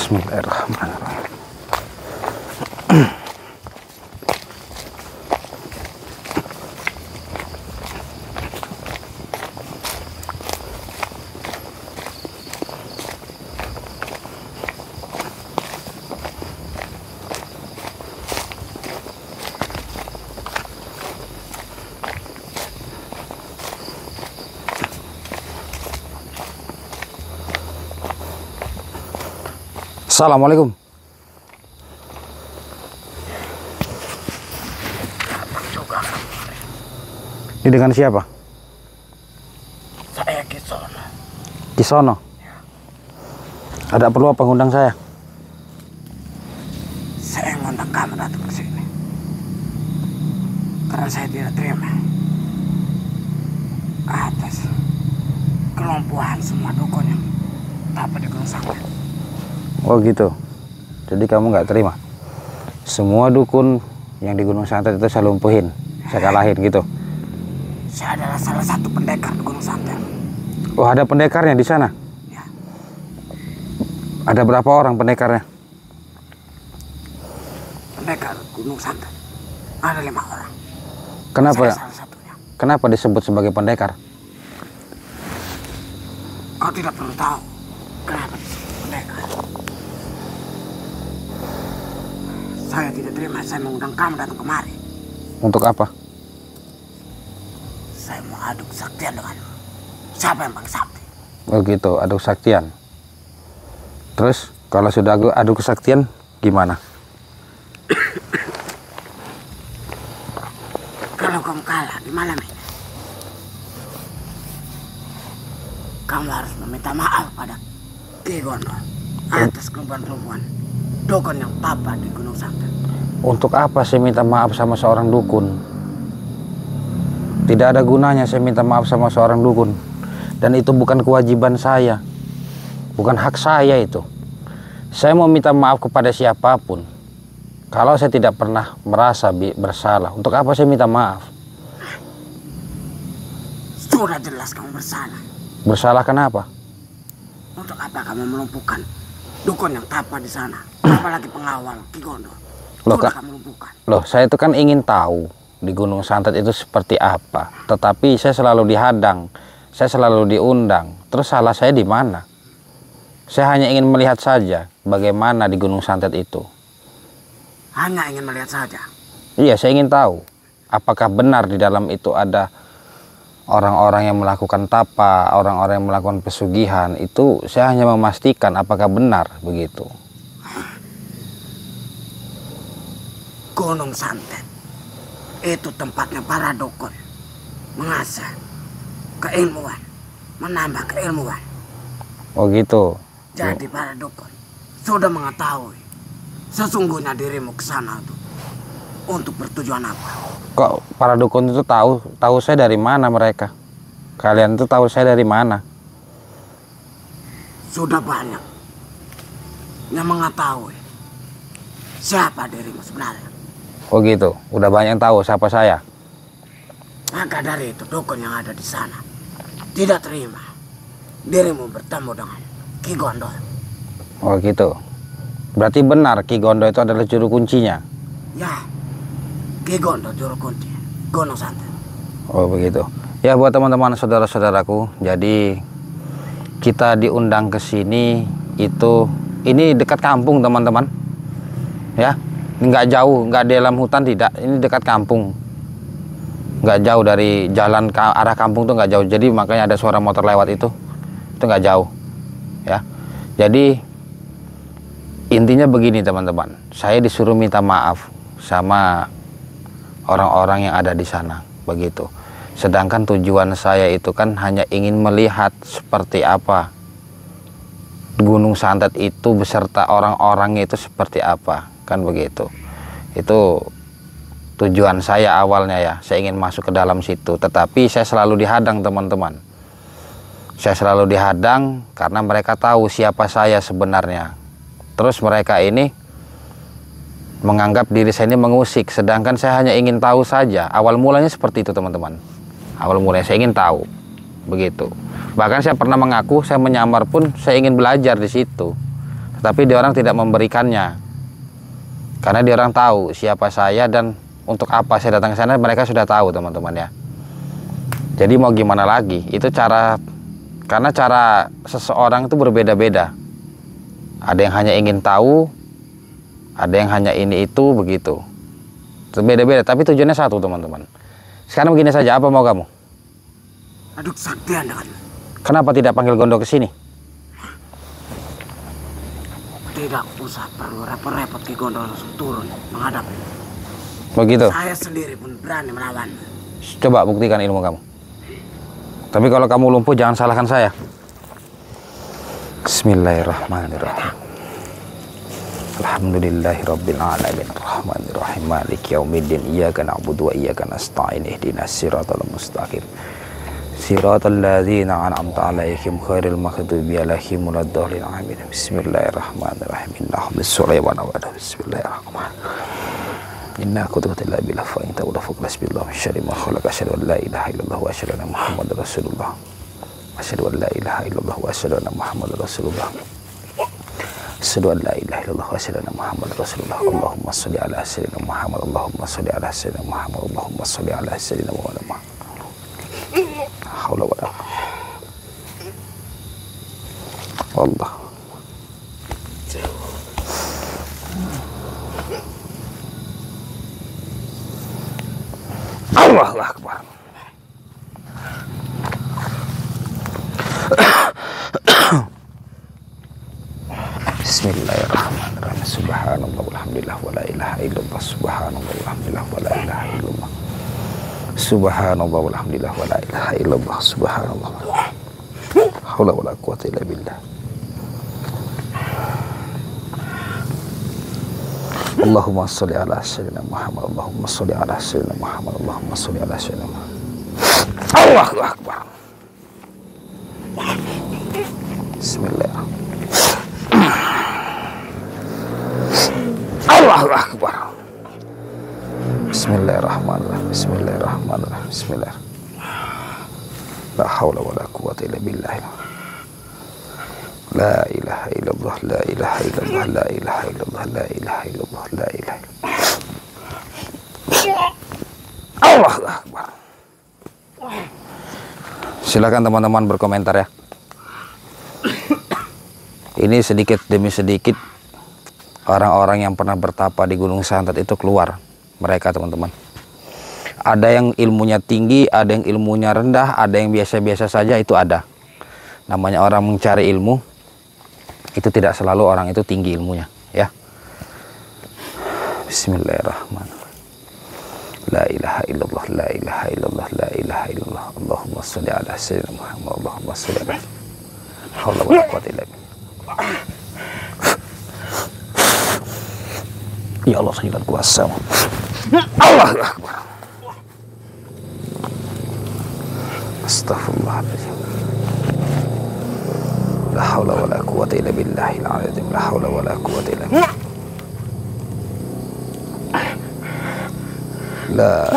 Bismillahirrahmanirrahim. Assalamualaikum. Ini dengan siapa? Saya Kisono. Kisono? Ya. Ada perlu apa ngundang saya? Saya ngundang kamu datang ke sini karena saya tidak terima atas kelumpuhan semua dukun yang dapat di Gunung Santet. Oh gitu. Jadi kamu nggak terima semua dukun yang di Gunung Santet itu saya lumpuhin, saya kalahin gitu? Saya adalah salah satu pendekar di Gunung Santet. Oh, ada pendekarnya di sana? Ya. Ada berapa orang pendekarnya? Pendekar Gunung Santet ada 5 orang. Kenapa? Saya salah satunya. Kenapa disebut sebagai pendekar? Kau tidak perlu tahu kenapa disebut pendekar. Saya tidak terima, saya mengundang kamu datang kemari. Untuk apa? Saya mau adu kesaktian denganmu. Siapa yang paling sakti? Oh gitu, adu kesaktian. Terus kalau sudah adu kesaktian gimana? Kalau kamu kalah di malam ini, kamu harus meminta maaf pada Ki Gondol atas kelumpuhan-kelumpuhan dukun yang papa di Gunung Santet. Untuk apa saya minta maaf sama seorang dukun? Tidak ada gunanya saya minta maaf sama seorang dukun. Dan itu bukan kewajiban saya. Bukan hak saya itu. Saya mau minta maaf kepada siapapun. Kalau saya tidak pernah merasa bersalah, untuk apa saya minta maaf? Sudah jelas kamu bersalah. Bersalah kenapa? Untuk apa kamu melumpuhkan dukun yang tapa di sana? Apalagi pengawal Ki Gondol. Loh, Sudah Kak. kamu lumpuhkan. Loh, saya itu kan ingin tahu di Gunung Santet itu seperti apa. Tetapi saya selalu dihadang, saya selalu diundang. Terus salah saya di mana? Saya hanya ingin melihat saja bagaimana di Gunung Santet itu. Hanya ingin melihat saja. Iya, saya ingin tahu apakah benar di dalam itu ada orang-orang yang melakukan tapa, orang-orang yang melakukan pesugihan. Itu saya hanya memastikan apakah benar begitu. Gunung Santet itu tempatnya para dukun mengasah keilmuan, menambah keilmuan. Oh gitu. Jadi para dukun sudah mengetahui sesungguhnya dirimu ke sana tuh untuk bertujuan apa. Kok para dukun itu tahu saya dari mana mereka? Kalian itu tahu saya dari mana? Sudah banyak yang mengetahui siapa dirimu sebenarnya. Oh gitu, udah banyak yang tahu siapa saya. Maka dari itu dukun yang ada di sana tidak terima dirimu bertemu dengan Ki Gondol. Oh gitu. Berarti benar Ki Gondol itu adalah juru kuncinya. Ya, Ki Gondol juru kunci Gunung Santet. Oh begitu. Ya buat teman-teman saudara-saudaraku, jadi kita diundang ke sini itu, ini dekat kampung teman-teman. Ya, nggak jauh, nggak di dalam hutan tidak. Ini dekat kampung. Nggak jauh dari jalan ke arah kampung tuh nggak jauh. Jadi makanya ada suara motor lewat itu nggak jauh. Ya, jadi intinya begini teman-teman. Saya disuruh minta maaf sama orang-orang yang ada di sana, begitu. Sedangkan tujuan saya itu kan hanya ingin melihat seperti apa Gunung Santet itu beserta orang-orangnya itu seperti apa, kan begitu. Itu tujuan saya awalnya ya, saya ingin masuk ke dalam situ. Tetapi saya selalu dihadang teman-teman. Saya selalu dihadang karena mereka tahu siapa saya sebenarnya. Terus mereka ini menganggap diri saya ini mengusik, sedangkan saya hanya ingin tahu saja. Awal mulanya seperti itu teman-teman. Awal mulanya saya ingin tahu, begitu. Bahkan saya pernah mengaku saya menyamar pun saya ingin belajar di situ. tapi dia orang tidak memberikannya. Karena dia orang tahu siapa saya dan untuk apa saya datang ke sana, mereka sudah tahu teman-teman ya. Jadi mau gimana lagi? Itu karena cara seseorang itu berbeda-beda. Ada yang hanya ingin tahu, ada yang hanya ini itu begitu. Beda-beda, tapi tujuannya satu teman-teman. Sekarang begini saja, apa mau kamu? Aduk saktian dengan. Kenapa tidak panggil Gondo ke sini? Tidak usah perlu repot-repot Ki Gondo langsung turun menghadap. Begitu. Saya sendiri pun berani melawan. Coba buktikan ilmu kamu. Tapi kalau kamu lumpuh jangan salahkan saya. Bismillahirrahmanirrahim. Alhamdulillahirabbil alamin arrahmanirrahim maliki yaumiddin iyyaka na'budu wa iyyaka nasta'in ihdinas siratal mustaqim siratal ladzina an'amta 'alaihim ghairil maghdubi 'alaihim waladdallin amin. Bismillahirrahmanirrahim. Innahu bis-sulaiman wa bismillahirrahmanirrahim. Inna qudrata illa billah fa in tawalla faqlas billah min syarri ma khalaqa asyhadu an la ilaha illallah wa asyhadu anna muhammadar rasulullah asyhadu an la ilaha illallah wa asyhadu anna muhammadar rasulullah asyhadu an la ilaha illallah wa asyhadu anna muhammadar rasulullah. Allahumma shalli ala sayyidina Muhammad, Allahumma shalli ala sayyidina Muhammad, Allahumma shalli ala sayyidina Muhammad. Haula wala quwwata. Allah. Allahu akbar. Bismillahirrahmanirrahim. Subhanallah walhamdulillah wa la ilaha illallah. Subhanallah walhamdulillah wa la ilaha illallah. Subhanallah walhamdulillah wa la ilaha illallah. Subhanallah. Haula wala quwwata illa billah. Allahumma shalli ala sayyidina Muhammad, Allahumma shalli ala sayyidina Muhammad, Allahumma shalli ala sayyidina Muhammad. Allahu akbar. Bismillah. Allahu akbar. Bismillahirrahmanirrahim. Bismillahirrahmanirrahim. Bismillah. La haula wala quwwata illa billah. La ilaha illallah, la ilaha illallah, la ilaha illallah, la ilaha illallah, la ilaha illallah. Allahu akbar. Silakan teman-teman berkomentar ya. Ini sedikit demi sedikit orang-orang yang pernah bertapa di Gunung Santet itu keluar mereka teman-teman. Ada yang ilmunya tinggi, ada yang ilmunya rendah, ada yang biasa-biasa saja, itu ada. Namanya orang mencari ilmu, itu tidak selalu orang itu tinggi ilmunya ya. Bismillahirrahmanirrahim. La ilaha illallah, la ilaha illallah, la ilaha illallah. Allahumma shalli ala sayyidina Muhammad, Allahumma shalli ala haula wala quwwata illa billah. Ya Allah sayyidul kuasa. Allahu akbar. Astaghfirullahaladzim. La haula wala quwwata illa billahil azim. La haula wala quwwata illa billah. La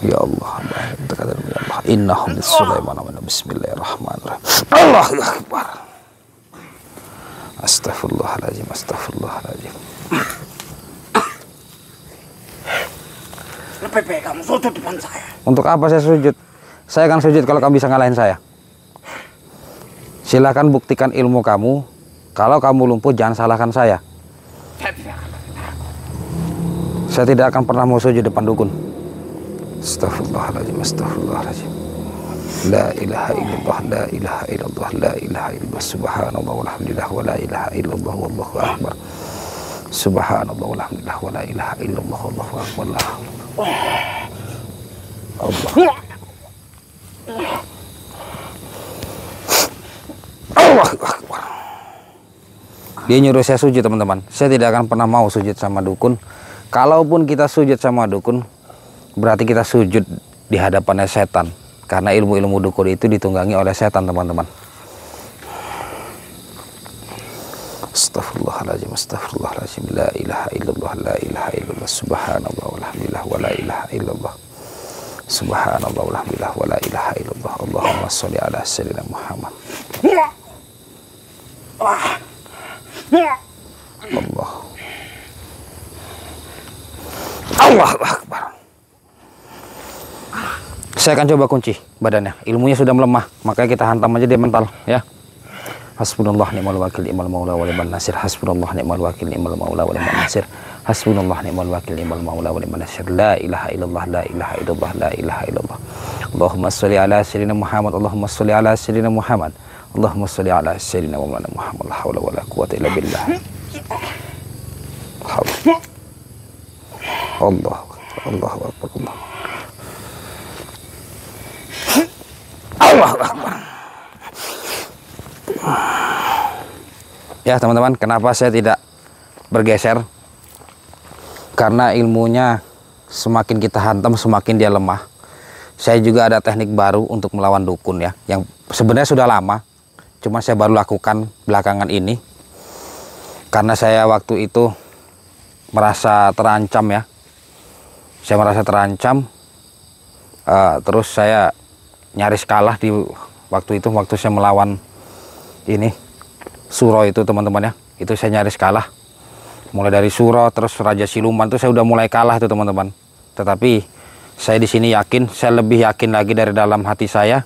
Ya Allah, ya Allah. Innahu bis-sulaiman wa bismillahirrahmanirrahim. Allahu akbar. Astaghfirullahaladzim, astaghfirullahaladzim. Lebih baik kamu sujud depan saya. Untuk apa saya sujud? Saya akan sujud kalau kamu bisa ngalahin saya. Silakan buktikan ilmu kamu. Kalau kamu lumpuh jangan salahkan saya. Saya tidak akan pernah mau sujud depan dukun. Astaghfirullahaladzim, astaghfirullahaladzim. La ilaha illallah, la ilaha illallah, la ilaha illallah. Subhanallah walhamdulillah wa la ilaha illallah wallahu akbar. Subhanallah walhamdulillah wa la ilaha illallah wallahu akbar. Allah. Allahu akbar. Dia nyuruh saya sujud teman-teman. Saya tidak akan pernah mau sujud sama dukun. Kalaupun kita sujud sama dukun, berarti kita sujud di hadapannya setan. Karena ilmu-ilmu dukun itu ditunggangi oleh setan teman-teman. Astaghfirullahaladzim, astaghfirullahaladzim. La ilaha illallah, la ilaha illallah. Subhanallah walhamdulillah wa la ilaha illallah. Subhanallah walhamdulillah wala ilaha illallah. Allahumma sholli ala sayyidina Muhammad. Allah. Allahu Akbar. Saya akan coba kunci badannya. Ilmunya sudah melemah, makanya kita hantam aja dia mental, ya. Hasbunallah ni'mal wakil ni'mal maula wa ni'man nasir. Hasbunallah ni'mal wakil ni'mal maula wa ni'man nasir. Hasbunallah ni'mal wakil ni'mal maula wa ni'man nasir. La ilaha illallah, la ilaha illallah, la ilaha illallah. Allahumma sholli ala sayyidina Muhammad. Allahumma sholli ala sayyidina Muhammad. Allahumma sholli ala sayyidina Muhammad. La haula wala quwwata illa billah. Allah. Allahu Akbar. Allahu Akbar. Ya teman-teman, kenapa saya tidak bergeser? Karena ilmunya semakin kita hantam semakin dia lemah. Saya juga ada teknik baru untuk melawan dukun ya, yang sebenarnya sudah lama, cuma saya baru lakukan belakangan ini. Karena saya waktu itu merasa terancam ya. Saya merasa terancam, terus saya nyaris kalah di waktu itu, waktu saya melawan ini Suro itu teman-teman ya. Itu saya nyaris kalah. Mulai dari Suro terus Raja Siluman itu saya udah mulai kalah itu teman-teman. Tetapi saya di sini yakin, saya lebih yakin lagi dari dalam hati saya,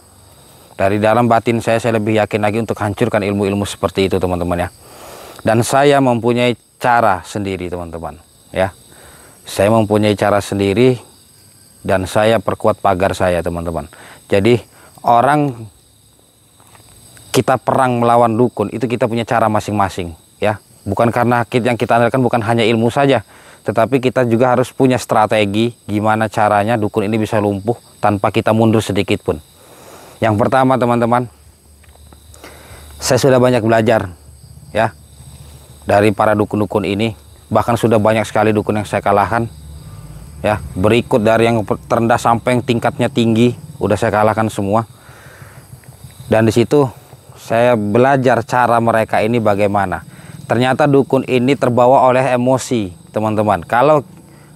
dari dalam batin saya lebih yakin lagi untuk hancurkan ilmu-ilmu seperti itu teman-teman ya. Dan saya mempunyai cara sendiri teman-teman ya. Saya mempunyai cara sendiri dan saya perkuat pagar saya teman-teman. Jadi orang kita perang melawan dukun itu kita punya cara masing-masing ya. Bukan karena yang kita andalkan bukan hanya ilmu saja, tetapi kita juga harus punya strategi gimana caranya dukun ini bisa lumpuh tanpa kita mundur sedikit pun. Yang pertama teman-teman, saya sudah banyak belajar ya dari para dukun-dukun ini. Bahkan sudah banyak sekali dukun yang saya kalahkan ya. Berikut dari yang terendah sampai yang tingkatnya tinggi udah saya kalahkan semua. Dan di situ saya belajar cara mereka ini bagaimana. Ternyata dukun ini terbawa oleh emosi teman-teman. Kalau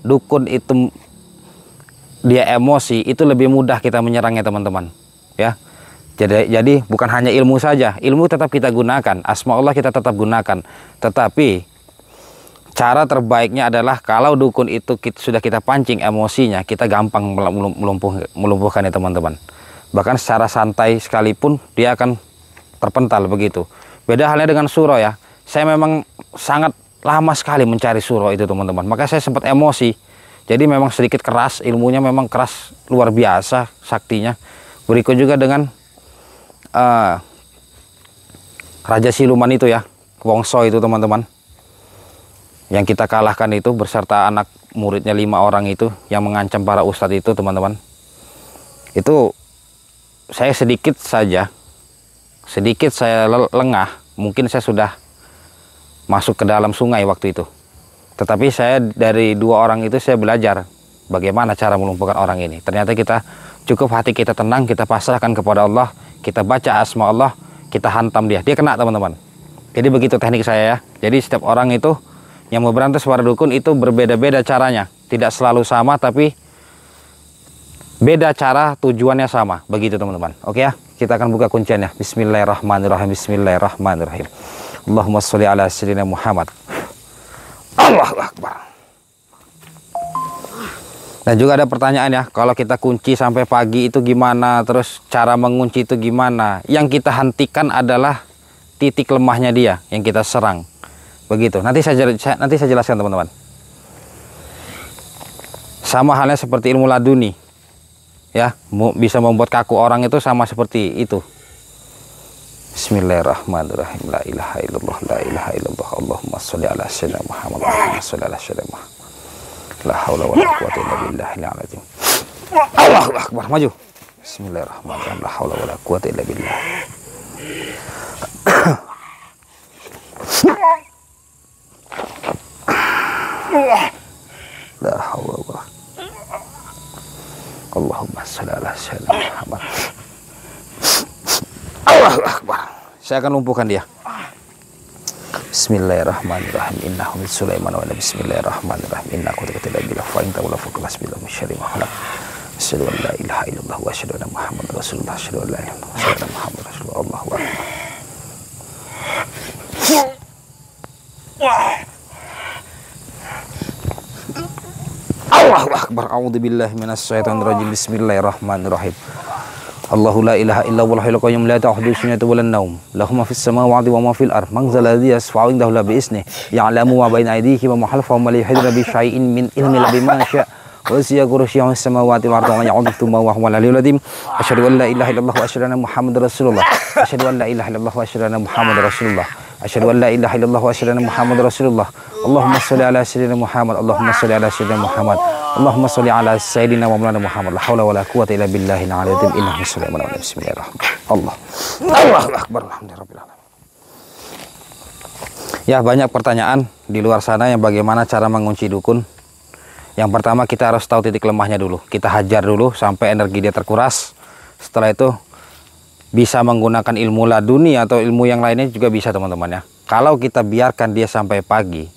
dukun itu dia emosi, itu lebih mudah kita menyerangnya teman-teman ya. Jadi bukan hanya ilmu saja, ilmu tetap kita gunakan, asma Allah kita tetap gunakan, tetapi cara terbaiknya adalah kalau dukun itu sudah kita pancing emosinya, kita gampang melumpuhkannya teman-teman. Bahkan secara santai sekalipun dia akan terpental begitu. Beda halnya dengan Suro ya. Saya memang sangat lama sekali mencari Suro itu teman-teman. Maka saya sempat emosi. Jadi memang sedikit keras, ilmunya memang keras luar biasa saktinya. Berikut juga dengan Raja Siluman itu ya, Wongso itu teman-teman. Yang kita kalahkan itu berserta anak muridnya 5 orang itu yang mengancam para ustadz itu teman-teman. Itu saya sedikit saya lengah, mungkin saya sudah masuk ke dalam sungai waktu itu. Tetapi saya dari 2 orang itu saya belajar bagaimana cara melumpuhkan orang ini. Ternyata kita cukup hati kita tenang, kita pasrahkan kepada Allah, kita baca asma Allah, kita hantam dia kena teman-teman. Jadi begitu teknik saya ya. Jadi setiap orang itu yang mau berantas para dukun itu berbeda-beda caranya, tidak selalu sama, tapi beda cara, tujuannya sama. Begitu teman-teman. Oke ya, kita akan buka kunciannya. Bismillahirrahmanirrahim. Bismillahirrahmanirrahim. Allahumma sholli ala sayyidina Muhammad. Allahu Akbar. Dan juga ada pertanyaan ya, kalau kita kunci sampai pagi itu gimana, terus cara mengunci itu gimana. Yang kita hentikan adalah titik lemahnya dia yang kita serang. Begitu. Nanti saya jelaskan teman-teman. Sama halnya seperti ilmu laduni. Ya, bisa membuat kaku orang itu sama seperti itu. Bismillahirrahmanirrahim. La ilaha illallah, la ilaha illallah. Allahumma sholli ala sayyidina Muhammad. Allahumma sholli ala sayyidina Muhammad. La haula wala quwwata illa billahil azim. Allahu Akbar, maju. Bismillahirrahmanirrahim. La haula wala quwwata illa billah. La haula wala. Allahumma sholli ala sayyidina Muhammad. Allahu Akbar. Saya akan lumpuhkan dia. Bismillahirrahmanirrahim. Innahu min Sulaiman wa bismillahirrahmanirrahim. Innahu qad bila fa in tawalla fa qul hasbiyallahu min syarri ma khalaq. Asyhadu an la ilaha illallah wa asyhadu anna Muhammadar Rasulullah. Asyhadu an la ilaha illallah wa asyhadu anna Muhammadar Rasulullah. Allahu akbar. Allahu akbar. A'udzubillahi minasyaitonir rajim. Bismillahirrahmanirrahim. Allahu la ilaha illa huwal hayyul qayyum la ta'khudhuhu sinatun wa la nawm. Lahu ma fis samawati wa ma fil ardh. Man dzal ladzi yashfa'u 'indahu illa bi idznihi. Ya'lamu ma baina aydihim wa ma khalfahum wa la yuhituna bi syai'in min ilmihi illa bima syaa'. Wa wasi'a kursiyuhu as-samawati wal arda wa ya'udhu ma huwa al-'aliyyul 'azim. Asyhadu an la ilaha illallah wa asyhadu anna Muhammadar Rasulullah. Asyhadu an la ilaha illallah wa asyhadu anna Muhammadar Rasulullah. Asyhadu an la ilaha illallah wa asyhadu anna Muhammadar Rasulullah. Allahumma shalli ala sayyidina Muhammad. Allahumma shalli ala sayyidina Muhammad. Allahumma shalli ala sayyidina wa maulana Muhammad. La haula wala quwwata illa billahil aliyyil azim. Innahu sulaiman wa bismillahirrahmanirrahim. Allahu akbar. Alhamdulillahirabbil alamin. Ya, banyak pertanyaan di luar sana yang bagaimana cara mengunci dukun. Yang pertama kita harus tahu titik lemahnya dulu. Kita hajar dulu sampai energi dia terkuras. Setelah itu bisa menggunakan ilmu laduni atau ilmu yang lainnya juga bisa teman-teman ya. Kalau kita biarkan dia sampai pagi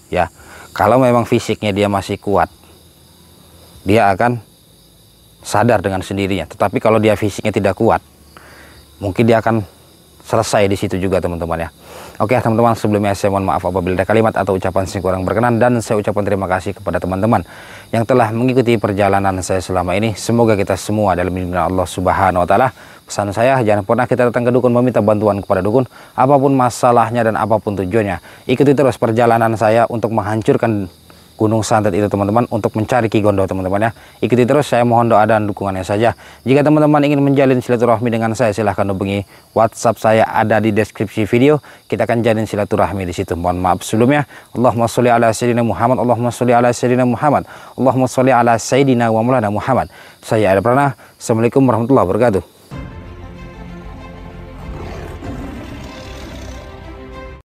ya, kalau memang fisiknya dia masih kuat, dia akan sadar dengan sendirinya. Tetapi kalau dia fisiknya tidak kuat, mungkin dia akan selesai di situ juga teman-teman ya. Oke teman-teman, sebelumnya saya mohon maaf apabila ada kalimat atau ucapan yang kurang berkenan, dan saya ucapkan terima kasih kepada teman-teman yang telah mengikuti perjalanan saya selama ini. Semoga kita semua dalam lindungan Allah Subhanahu wa taala. Pesan saya, jangan pernah kita datang ke dukun meminta bantuan kepada dukun, apapun masalahnya dan apapun tujuannya. Ikuti terus perjalanan saya untuk menghancurkan Gunung Santet itu teman-teman, untuk mencari Ki Gondo teman-teman ya. Ikuti terus, saya mohon doa dan dukungannya saja. Jika teman-teman ingin menjalin silaturahmi dengan saya, silahkan hubungi WhatsApp saya, ada di deskripsi video. Kita akan jalin silaturahmi di situ. Mohon maaf sebelumnya. Allahumma sholli ala sayyidina Muhammad. Allahumma sholli ala sayyidina Muhammad. Allahumma sholli ala sayyidina wa maulana Muhammad. Saya Adi Prana. Assalamualaikum warahmatullahi wabarakatuh.